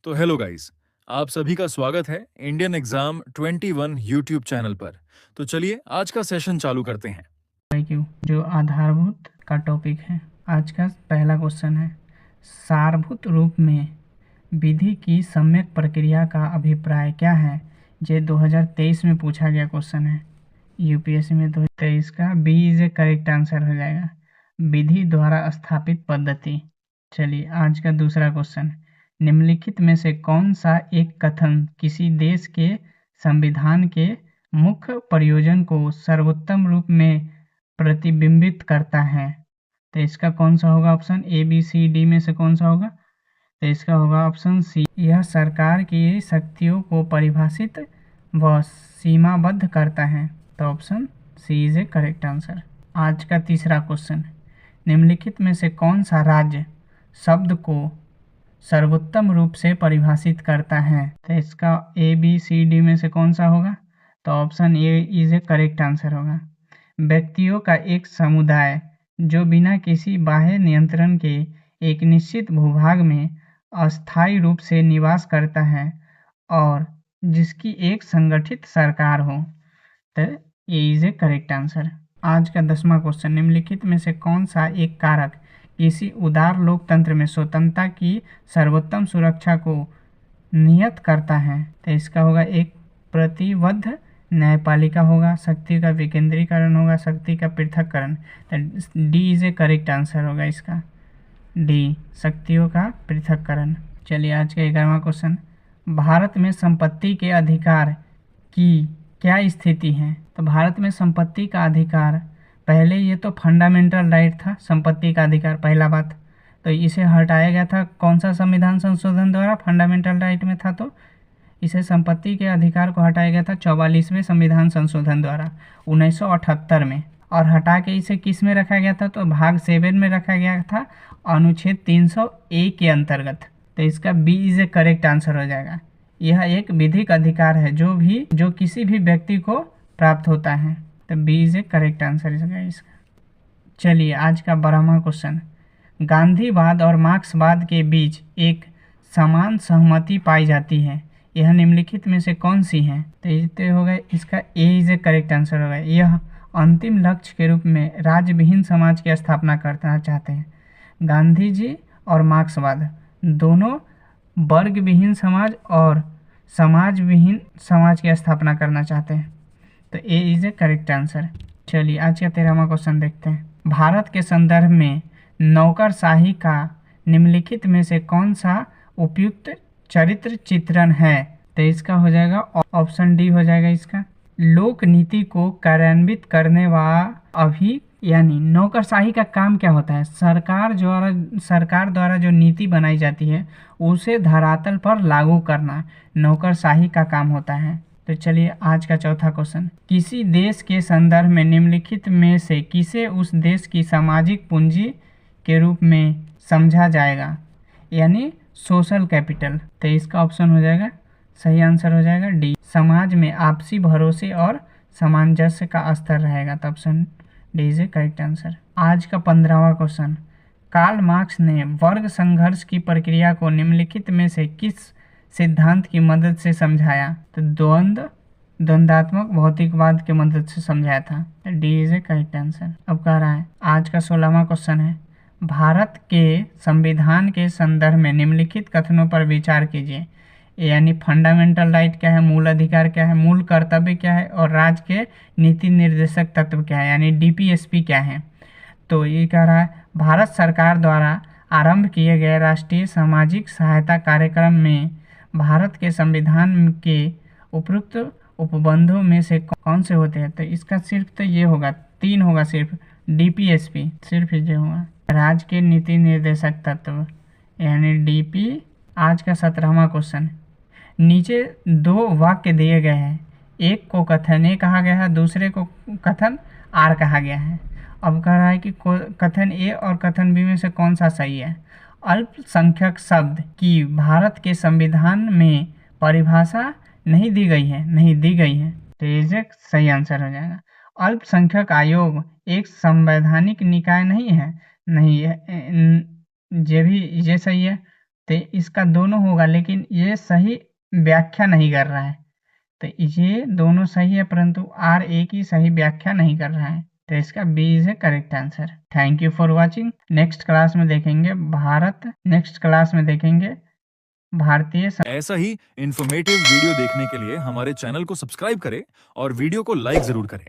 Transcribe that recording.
तो hello guys, आप सभी का स्वागत है इंडियन एग्जाम 21 यूट्यूब चैनल पर। तो चलिए आज का सेशन चालू करते हैं। क्यों जो आधारभूत का टॉपिक है। आज का पहला क्वेश्चन है, सारभूत रूप में विधि की सम्यक प्रक्रिया का अभिप्राय क्या है। ये 2023 में पूछा गया क्वेश्चन है यूपीएससी में। 2023 का B is a correct answer हो जाएगा, विधि द्वारा स्थापित पद्धति। चलिए आज का दूसरा क्वेश्चन, निम्नलिखित में से कौन सा एक कथन किसी देश के संविधान के मुख्य प्रयोजन को सर्वोत्तम रूप में प्रतिबिंबित करता है। तो इसका कौन सा होगा option A B C D में से कौन सा होगा। तो इसका होगा ऑप्शन सी, यह सरकार की शक्तियों को परिभाषित व सीमाबद्ध करता है। तो option C is a correct answer. आज का तीसरा क्वेश्चन, निम्नलिखित में से कौन सा राज्य शब्द को सर्वोत्तम रूप से परिभाषित करता है। तो इसका ए बी सी डी में से कौन सा होगा। तो option A is a correct answer होगा। व्यक्तियों का एक समुदाय जो बिना किसी बाह्य नियंत्रण के एक निश्चित भूभाग में अस्थायी रूप से निवास करता है और जिसकी एक संगठित सरकार हो। तो ए इज ए करेक्ट आंसर। आज का 10वां क्वेश्चन, निम्नलिखित में से कौन सा एक कारक किसी उदार लोकतंत्र में स्वतंत्रता की सर्वोत्तम सुरक्षा को नियत करता है। तो इसका होगा एक प्रतिबद्ध न्यायपालिका होगा, शक्ति का विकेंद्रीकरण होगा, शक्ति का पृथक्करण। तो D is a correct answer होगा इसका, डी शक्तियों का पृथक्करण। चलिए आज का 11वां क्वेश्चन, भारत में संपत्ति के अधिकार की क्या स्थिति है। तो भारत में संपत्ति का अधिकार, पहले ये तो फंडामेंटल राइट था संपत्ति का अधिकार, पहला बात। तो इसे हटाया गया था कौन सा संविधान संशोधन द्वारा, फंडामेंटल राइट में था तो इसे संपत्ति के अधिकार को हटाया गया था 44वें संविधान संशोधन द्वारा 1978 में। और हटा के इसे किस में रखा गया था, तो भाग 7 में रखा गया था अनुच्छेद 300A के अंतर्गत। तो इसका B is a correct answer हो जाएगा। यह एक विधिक अधिकार है जो किसी भी व्यक्ति को प्राप्त होता है। तो B is a correct answer इसका। चलिए आज का 12वां क्वेश्चन, गांधीवाद और मार्क्सवाद के बीच एक समान सहमति पाई जाती है, यह निम्नलिखित में से कौन सी है। तो ये होगा इसका ए इज ए करेक्ट आंसर होगा। यह अंतिम लक्ष्य के रूप में राज्यविहीन समाज की स्थापना करना चाहते हैं। गांधी जी और मार्क्सवाद दोनों वर्ग विहीन समाज और समाज विहीन समाज की स्थापना करना चाहते हैं। तो ए इज ए करेक्ट आंसर। चलिए आज का 13वां क्वेश्चन देखते हैं, भारत के संदर्भ में नौकरशाही का निम्नलिखित में से कौन सा उपयुक्त चरित्र चित्रण है। तो इसका हो जाएगा ऑप्शन डी हो जाएगा इसका, लोक नीति को कार्यान्वित करने वाला अभी, यानी नौकरशाही का काम क्या होता है, सरकार द्वारा जो नीति बनाई जाती है उसे धरातल पर लागू करना नौकरशाही का काम होता है। तो चलिए आज का चौथा क्वेश्चन, किसी देश के संदर्भ में निम्नलिखित में से किसे उस देश की सामाजिक पूंजी के रूप में समझा जाएगा, यानी सोशल कैपिटल। तो इसका ऑप्शन हो जाएगा, सही आंसर हो जाएगा डी, समाज में आपसी भरोसे और सामंजस्य का स्तर रहेगा। तो option D is a correct answer. आज का 15वां क्वेश्चन, कार्ल मार्क्स ने वर्ग संघर्ष की प्रक्रिया को निम्नलिखित में से किस सिद्धांत की मदद से समझाया। तो द्वंद्वात्मक भौतिकवाद की मदद से समझाया था। D is a correct answer. अब कह रहा है आज का 16वां क्वेश्चन है, भारत के संविधान के संदर्भ में निम्नलिखित कथनों पर विचार कीजिए, यानी फंडामेंटल राइट क्या है, मूल अधिकार क्या है, मूल कर्तव्य क्या है और राज्य के नीति निर्देशक तत्व क्या है, यानी डीपीएसपी क्या है। तो ये कह रहा है, भारत सरकार द्वारा आरंभ किए गए राष्ट्रीय सामाजिक सहायता कार्यक्रम में भारत के संविधान के उपयुक्त उपबंधों में से कौन से होते हैं। तो इसका सिर्फ तो ये होगा, 3 होगा सिर्फ, डीपीएसपी सिर्फ ये होगा, राज्य के नीति निर्देशक तत्व यानी डीपी। आज का 17वां क्वेश्चन, नीचे 2 वाक्य दिए गए हैं, एक को कथन ए कहा गया है, दूसरे को कथन आर कहा गया है। अब कह रहा है कि कथन ए और कथन बी में से कौन सा सही है। अल्पसंख्यक शब्द की भारत के संविधान में परिभाषा नहीं दी गई है। तो ये सही आंसर हो जाएगा। अल्पसंख्यक आयोग एक संवैधानिक निकाय नहीं है, ये भी ये सही है। तो इसका दोनों होगा, लेकिन ये सही व्याख्या नहीं कर रहा है। तो ये दोनों सही है, परंतु आर ए की सही व्याख्या नहीं कर रहा है। तो इसका B is a correct answer. Thank you for watching. Next class में देखेंगे भारतीय ऐसा ही इंफॉर्मेटिव वीडियो देखने के लिए हमारे चैनल को सब्सक्राइब करें और वीडियो को लाइक जरूर करें।